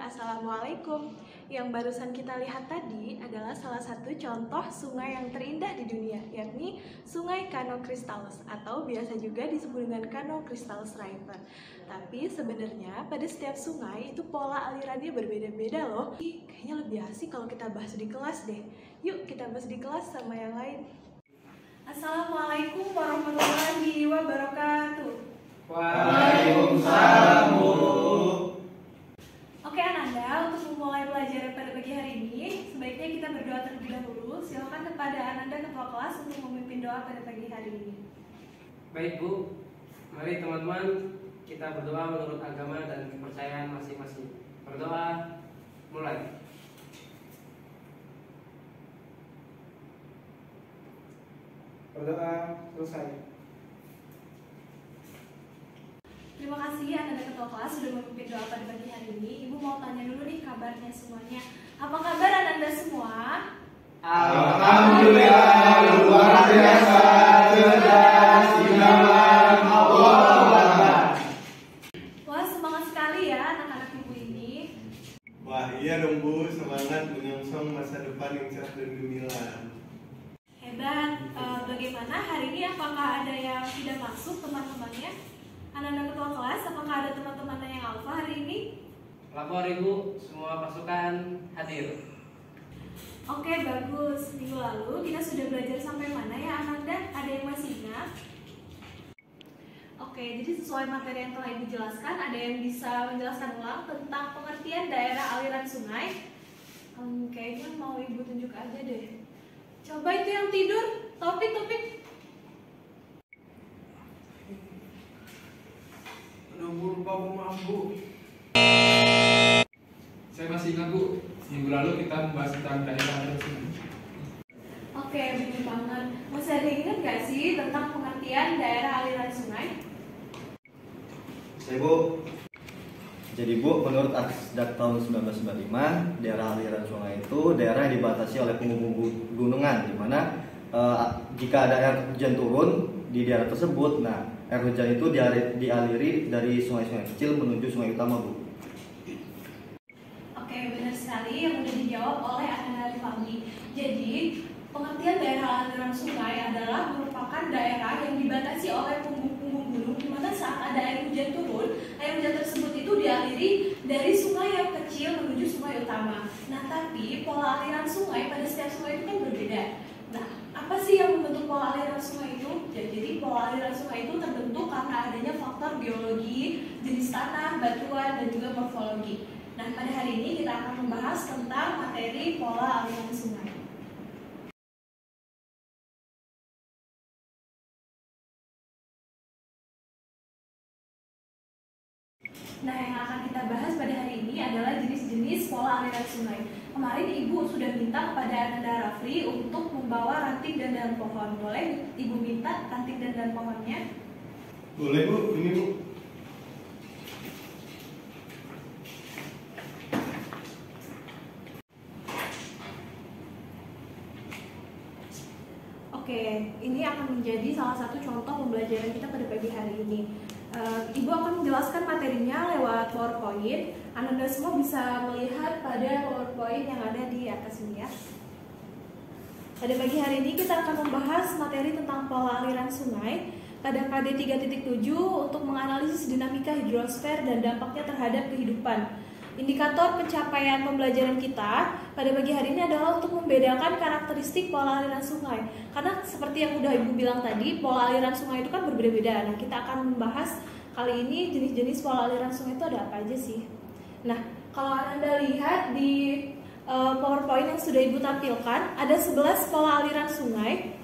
Assalamualaikum. Yang barusan kita lihat tadi adalah salah satu contoh sungai yang terindah di dunia, yakni Sungai Kano Cristales atau biasa juga disebut dengan Kano Cristales River. Tapi sebenarnya pada setiap sungai itu pola alirannya berbeda-beda loh. Kayaknya lebih asik kalau kita bahas di kelas deh. Yuk kita bahas di kelas sama yang lain. Assalamualaikum warahmatullahi wabarakatuh. Waalaikumsalam. Oke Ananda, untuk memulai pelajaran pada pagi hari ini, sebaiknya kita berdoa terlebih dahulu. Silakan kepada Ananda ketua kelas untuk memimpin doa pada pagi hari ini. Baik Bu, mari teman-teman kita berdoa menurut agama dan kepercayaan masing-masing. Berdoa, mulai. Berdoa, selesai. Terima kasih Ananda ketua kelas sudah memimpin doa pada pagi hari ini. Ibu mau tanya dulu nih kabarnya semuanya. Apa kabar Ananda semua? Alhamdulillah, luar biasa, cerdas, idaman, Allah. Wah, semangat sekali ya anak-anak ibu ini. Wah iya dong Bu, semangat menyongsong masa depan yang cerah dan gemilang. Hebat. Bagaimana hari ini? Apakah ada yang tidak masuk teman-temannya? Ananda ketua kelas, apakah ada teman-temannya yang alfa hari ini? Lapor Ibu, semua pasukan hadir. Oke, bagus. Minggu lalu kita sudah belajar sampai mana ya Ananda? Ada yang masih ingat? Oke, jadi sesuai materi yang telah Ibu jelaskan, ada yang bisa menjelaskan ulang tentang pengertian daerah aliran sungai? Kayaknya mau Ibu tunjuk aja deh. Coba itu yang tidur, Topik. Aduh Bu, lupa Bu, maaf Bu. Saya masih ingat Bu, minggu lalu kita membahas tentang daerah aliran sungai. Oke, benar banget. Masih ada yang ingat gak sih tentang pengertian daerah aliran sungai? Saya Bu. Jadi Bu, menurut Aksdak tahun 1995, daerah aliran sungai itu daerah yang dibatasi oleh pegunungan, di mana jika ada air hujan turun di daerah tersebut, nah air hujan itu dialiri dari sungai-sungai kecil menuju sungai utama Bu. Oke, benar sekali yang sudah dijawab oleh Ananda Rifandi. Jadi, pengertian daerah aliran sungai adalah merupakan daerah yang dibatasi oleh punggung-punggung gunung, di mana saat ada air hujan turun, air hujan tersebut itu dialiri dari sungai yang kecil menuju sungai utama. Nah, tapi pola aliran sungai pada setiap sungai itu kan berbeda. Nah, apa sih yang membentuk pola aliran sungai itu? Jadi, pola aliran sungai itu terbentuk karena adanya faktor geologi, jenis tanah, batuan, dan juga morfologi. Nah, pada hari ini kita akan membahas tentang materi pola aliran sungai. Nah, yang akan kita bahas pada hari ini adalah jenis-jenis pola aliran sungai. Kemarin Ibu sudah minta kepada Ananda Rafli untuk membawa ranting dan daun pohon. Boleh Ibu minta ranting dan daun pohonnya? Boleh Bu, ini Bu. Oke, ini akan menjadi salah satu contoh pembelajaran kita pada pagi hari ini. Ibu akan menjelaskan materinya lewat PowerPoint. Ananda semua bisa melihat pada PowerPoint yang ada di atas ini ya. Pada pagi hari ini kita akan membahas materi tentang pola aliran sungai pada KD 3.7 untuk menganalisis dinamika hidrosfer dan dampaknya terhadap kehidupan. Indikator pencapaian pembelajaran kita pada pagi hari ini adalah untuk membedakan karakteristik pola aliran sungai. Karena seperti yang udah Ibu bilang tadi, pola aliran sungai itu kan berbeda-beda. Nah, kita akan membahas kali ini jenis-jenis pola aliran sungai itu ada apa aja sih. Nah, kalau Anda lihat di PowerPoint yang sudah Ibu tampilkan, ada 11 pola aliran sungai.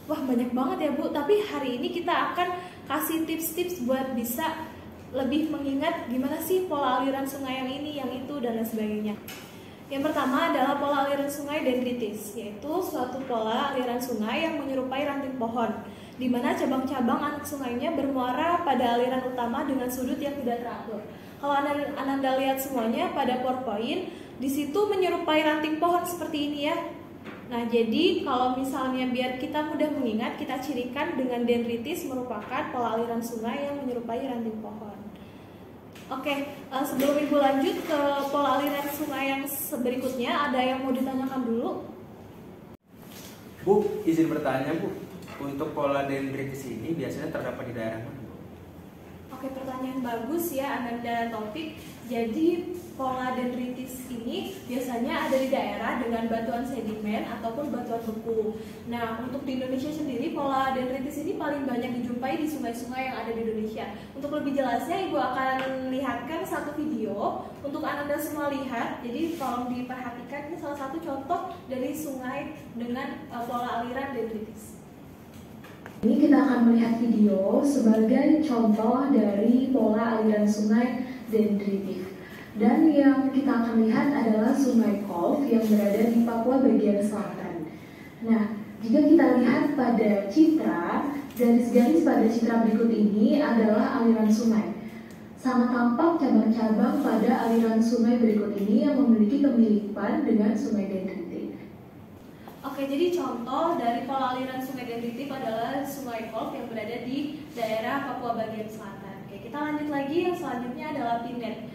Wah, banyak banget ya Bu, tapi hari ini kita akan kasih tips-tips buat bisa lebih mengingat gimana sih pola aliran sungai yang ini, yang itu, dan lain sebagainya. Yang pertama adalah pola aliran sungai dendritis, yaitu suatu pola aliran sungai yang menyerupai ranting pohon, di mana cabang-cabang anak sungainya bermuara pada aliran utama dengan sudut yang tidak teratur. Kalau Ananda lihat semuanya pada PowerPoint, di situ menyerupai ranting pohon seperti ini ya. Nah, jadi kalau misalnya biar kita mudah mengingat, kita cirikan dengan dendritis merupakan pola aliran sungai yang menyerupai ranting pohon. Oke, sebelum Ibu lanjut ke pola aliran sungai yang berikutnya, ada yang mau ditanyakan dulu? Bu, izin bertanya Bu, untuk pola dendritis ini biasanya terdapat di daerah mana Bu? Oke, pertanyaan bagus ya Ananda Taufik. Jadi pola dendritis ini biasanya ada di daerah dengan batuan sedimen ataupun batuan beku. Nah, untuk di Indonesia sendiri pola dendritis ini paling banyak dijumpai di sungai-sungai yang ada di Indonesia. Untuk lebih jelasnya Ibu akan lihatkan satu video untuk Ananda semua lihat. Jadi tolong diperhatikan, ini salah satu contoh dari sungai dengan pola aliran dendritis. Ini kita akan melihat video sebagai contoh dari pola aliran sungai dendritif. Dan yang kita akan lihat adalah Sungai Kolf yang berada di Papua bagian selatan. Nah, jika kita lihat pada citra, garis-garis pada citra berikut ini adalah aliran sungai. Sangat tampak cabang-cabang pada aliran sungai berikut ini yang memiliki kemiripan dengan sungai dendritif. Oke, jadi contoh dari pola aliran sungai dendritif adalah Sungai Kolf yang berada di daerah Papua bagian selatan. Oke, kita lanjut lagi, yang selanjutnya adalah pinnet.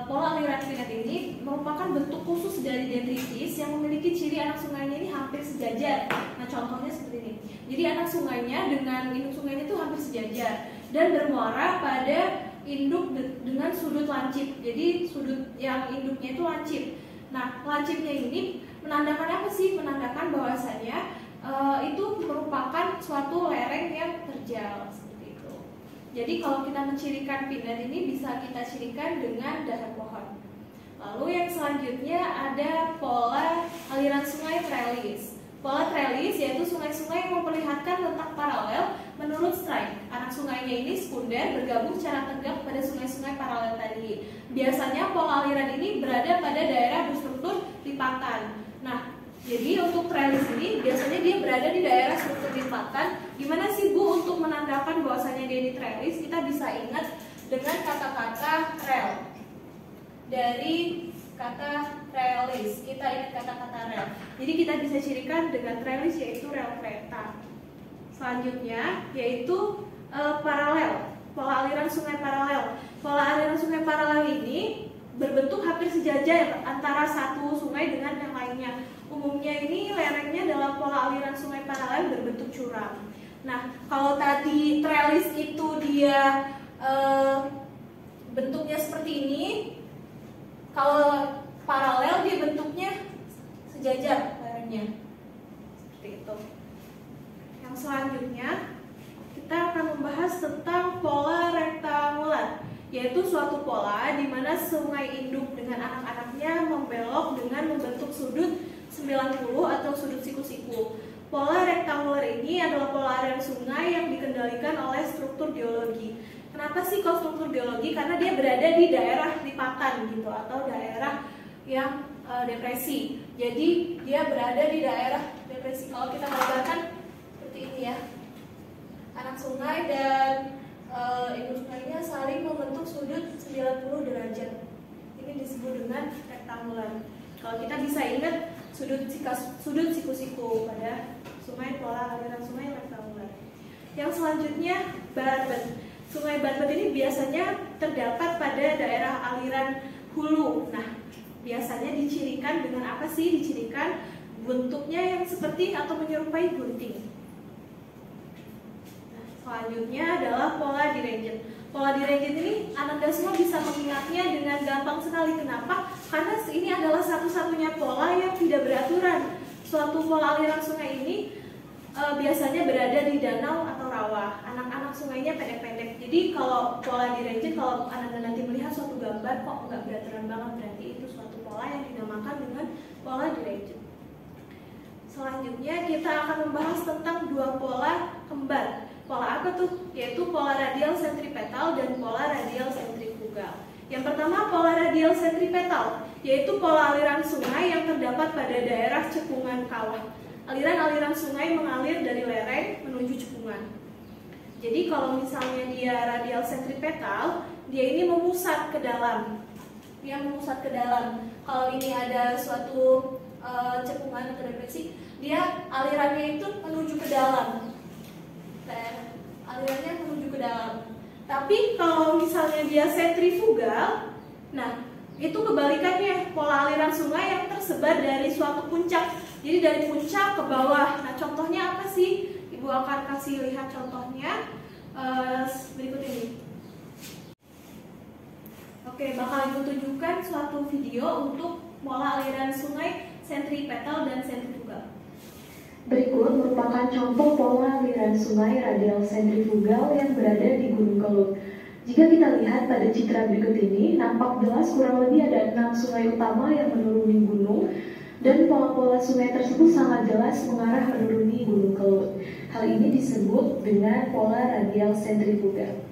Pola aliran pinnet ini merupakan bentuk khusus dari dendritis yang memiliki ciri anak sungainya ini hampir sejajar. Nah, contohnya seperti ini. Jadi anak sungainya dengan induk sungainya itu hampir sejajar dan bermuara pada induk dengan sudut lancip. Jadi sudut yang induknya itu lancip. Nah, lancipnya ini menandakan apa sih? Menandakan bahwasanya itu merupakan suatu lereng yang terjal seperti itu. Jadi kalau kita mencirikan pinnet ini bisa kita cirikan dengan dahan pohon. Lalu yang selanjutnya ada pola aliran sungai trellis. Pola trellis yaitu sungai-sungai yang memperlihatkan letak paralel menurut strike. Anak sungainya ini sekunder bergabung secara tegak pada sungai-sungai paralel tadi. Biasanya pola aliran ini berada pada daerah berstruktur lipatan. Nah, jadi untuk trellis ini biasanya dia berada di daerah struktur lipatan. Gimana sih Bu untuk menandakan bahwasanya dia di trellis? Kita bisa ingat dengan kata-kata rel. Dari kata trellis, kita ingat kata-kata rel. Jadi kita bisa cirikan dengan trellis yaitu rel kereta. Selanjutnya yaitu paralel, pola aliran sungai paralel. Pola aliran sungai paralel ini berbentuk hampir sejajar antara satu sungai dengan yang lainnya. Umumnya ini lerengnya dalam pola aliran sungai paralel berbentuk curam. Nah, kalau tadi trellis itu dia bentuknya seperti ini, kalau paralel dia bentuknya sejajar lerengnya. Seperti itu. Yang selanjutnya kita akan membahas tentang pola rektangular, yaitu suatu pola di mana sungai induk dengan anak-anaknya membelok dengan membentuk sudut 90 atau sudut siku-siku. Pola rektangular ini adalah pola aliran sungai yang dikendalikan oleh struktur geologi. Kenapa sih kok struktur geologi? Karena dia berada di daerah lipatan gitu atau daerah yang depresi. Jadi dia berada di daerah depresi. Kalau kita gambarkan seperti ini ya, anak sungai dan induk sungainya saling membentuk sudut 90 derajat. Ini disebut dengan rektangular. Kalau kita bisa ingat sudut siku-siku pada sungai, pola aliran sungai rektangular. Yang selanjutnya Barbet. Sungai Barbet ini biasanya terdapat pada daerah aliran hulu. Nah, biasanya dicirikan dengan apa sih? Dicirikan bentuknya yang seperti atau menyerupai gunting. Nah, selanjutnya adalah pola direngit. Pola direngit ini Ananda semua bisa mengingatnya dengan gampang sekali. Kenapa? Karena ini adalah satu-satunya pola yang tidak beraturan. Suatu pola aliran sungai ini biasanya berada di danau atau rawa. Anak-anak sungainya pendek-pendek. Jadi kalau pola direngit, kalau Ananda nanti melihat suatu gambar kok nggak beraturan banget, berarti itu suatu pola yang dinamakan dengan pola direngit. Selanjutnya kita akan membahas tentang dua pola kembar. Pola apa tuh? Yaitu pola radial sentripetal dan pola radial sentrifugal. Yang pertama pola radial sentripetal, yaitu pola aliran sungai yang terdapat pada daerah cekungan kawah. Aliran-aliran sungai mengalir dari lereng menuju cekungan. Jadi kalau misalnya dia radial sentripetal, dia ini memusat ke dalam. Dia memusat ke dalam. Kalau ini ada suatu cekungan atau depresi, dia alirannya itu menuju ke dalam. Alirannya menuju ke dalam. Tapi kalau misalnya dia sentrifugal, nah itu kebalikannya, pola aliran sungai yang tersebar dari suatu puncak. Jadi dari puncak ke bawah. Nah contohnya apa sih? Ibu akan kasih lihat contohnya berikut ini. Oke, bakal Ibu tunjukkan suatu video untuk pola aliran sungai sentripetal dan sentrifugal. Berikut merupakan contoh pola aliran sungai radial sentrifugal yang berada di Gunung Kelut. Jika kita lihat pada citra berikut ini, nampak jelas kurang lebih ada 6 sungai utama yang menuruni gunung, dan pola-pola sungai tersebut sangat jelas mengarah menuruni Gunung Kelut. Hal ini disebut dengan pola radial sentrifugal.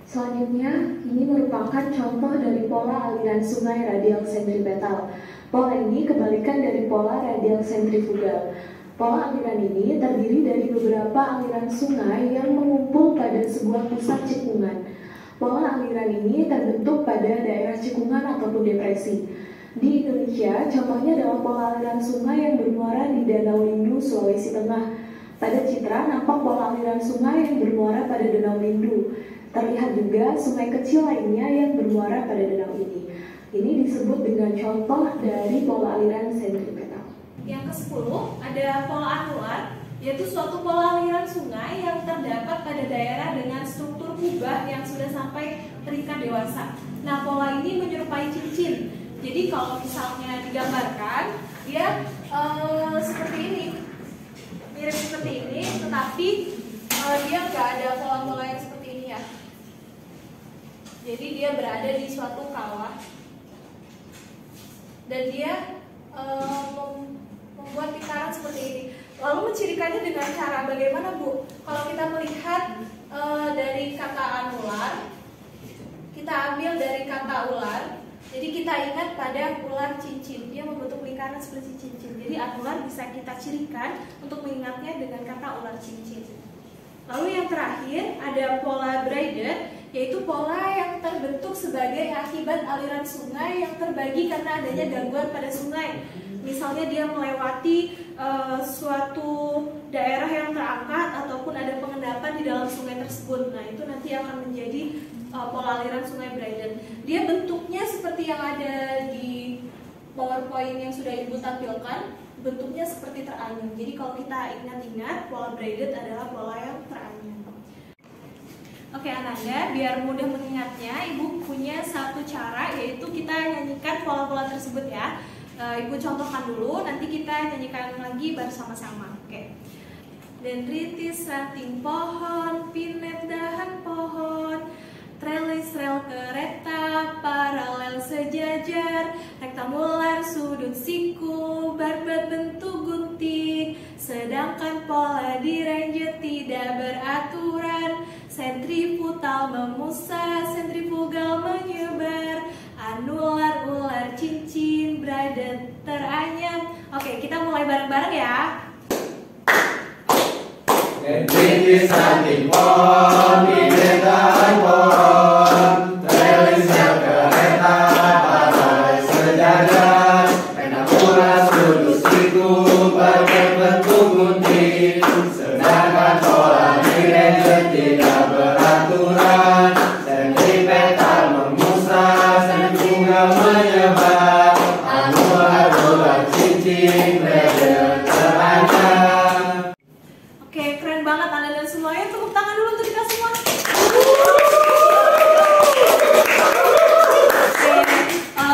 Selanjutnya, ini merupakan contoh dari pola aliran sungai radial sentripetal. Pola ini kebalikan dari pola radial sentrifugal. Pola aliran ini terdiri dari beberapa aliran sungai yang mengumpul pada sebuah pusat cekungan. Pola aliran ini terbentuk pada daerah cekungan ataupun depresi. Di Indonesia, contohnya adalah pola aliran sungai yang bermuara di Danau Lindu, Sulawesi Tengah. Pada citra nampak pola aliran sungai yang bermuara pada Danau Lindu. Terlihat juga sungai kecil lainnya yang bermuara pada danau ini. Ini disebut dengan contoh dari pola aliran sentripetal. Yang ke-10 ada pola anular, yaitu suatu pola aliran sungai yang terdapat pada daerah dengan struktur kubah yang sudah sampai terikat dewasa. Nah, pola ini menyerupai cincin. Jadi kalau misalnya digambarkan, dia seperti ini, mirip seperti ini, tetapi dia nggak ada pola-pola yang seperti ini ya. Jadi dia berada di suatu kawah dan dia membuat lingkaran seperti ini. Lalu mencirikannya dengan cara bagaimana, Bu? Kalau kita melihat dari kata anular, kita ambil dari kata ular. Jadi kita ingat pada ular cincin, dia membentuk lingkaran seperti cincin. Jadi anular bisa kita cirikan untuk mengingatnya dengan kata ular cincin. Lalu yang terakhir ada pola braided, yaitu pola yang terbentuk sebagai akibat aliran sungai yang terbagi karena adanya gangguan pada sungai. Misalnya dia melewati suatu daerah yang terangkat ataupun ada pengendapan di dalam sungai tersebut. Nah itu nanti akan menjadi pola aliran sungai braided. Dia bentuknya seperti yang ada di PowerPoint yang sudah Ibu tampilkan, bentuknya seperti teranyam. Jadi kalau kita ingat-ingat, pola braided adalah pola yang teranyam. Oke Ananda, biar mudah mengingatnya, Ibu punya satu cara, yaitu kita nyanyikan pola-pola tersebut ya. Ibu contohkan dulu, nanti kita nyanyikan lagi bersama-sama. Oke. Dendritis ranting pohon, pinet dahan pohon, trelis rel kereta, paralel sejajar, rektangular sudut siku, barbet bentuk gunting. Sedangkan pola direngjet tidak beraturan, sentrifugal memusat, sentrifugal menyebar, anular ular cincin, braided teranyam. Oke, kita mulai bareng-bareng ya. Dendritis ranting pohon, pinet dahan pohon, trelis rel kereta, paralel sejajar, rektangular sudut siku, barbet bentuk gunting. Sedangkan pola direngjet tidak beraturan, sentripetal memusat, sentrifugal menyebar, anular ular cincin, braided teranyam. Oke, keren banget Anda dan semuanya. Tepuk tangan dulu untuk kita semua. Oke,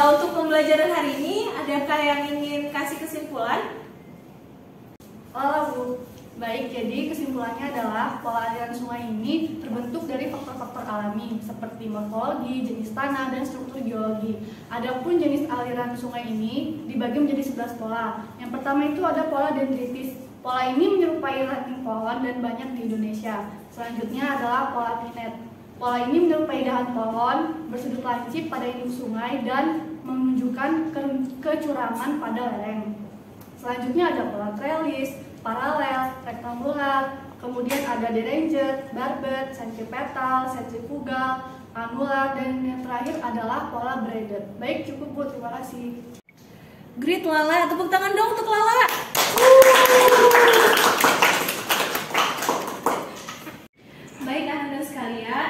untuk pembelajaran hari ini, adakah yang ingin kasih kesimpulan? Oh Bu, baik. Jadi kesimpulannya adalah pola aliran sungai ini terbentuk dari faktor-faktor alami seperti morfologi, jenis tanah, dan struktur geologi. Adapun jenis aliran sungai ini dibagi menjadi 11 pola. Yang pertama itu ada pola dendritis. Pola ini menyerupai ranting pohon dan banyak di Indonesia. Selanjutnya adalah pola pinet. Pola ini menyerupai dahan pohon, bersudut lancip pada induk sungai dan menunjukkan kecurangan pada lereng. Selanjutnya ada pola trelis, paralel, rektangular, kemudian ada derengjet, barbet, sentripetal, sentrifugal, anular, dan yang terakhir adalah pola braided. Baik, cukup Bu, terima kasih. Great Lala, tepuk tangan dong untuk Lala. Baik anak-anak sekalian,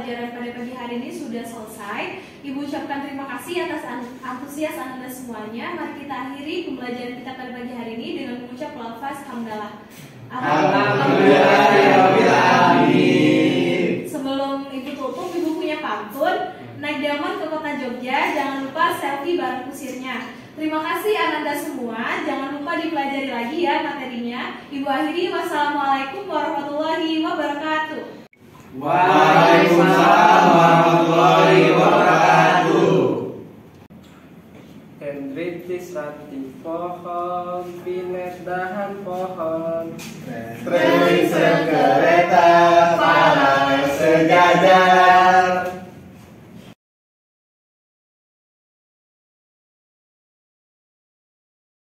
pembelajaran pada pagi hari ini sudah selesai. Ibu ucapkan terima kasih atas antusias Anda semuanya. Mari kita akhiri pembelajaran kita pada pagi hari ini dengan mengucap lafaz hamdalah. Alhamdulillahirobbilalamin. Sebelum Ibu tutup, Ibu punya pantun. Naik delman ke kota Jogja, jangan lupa selfie bareng kusirnya. Terima kasih Ananda semua. Jangan lupa dipelajari lagi ya materinya. Ibu akhiri, wassalamualaikum warahmatullahi wabarakatuh. Waalaikumsalam warahmatullahi wabarakatuh. Dendritis rati pohon, pinet dahan pohon. Trailing kereta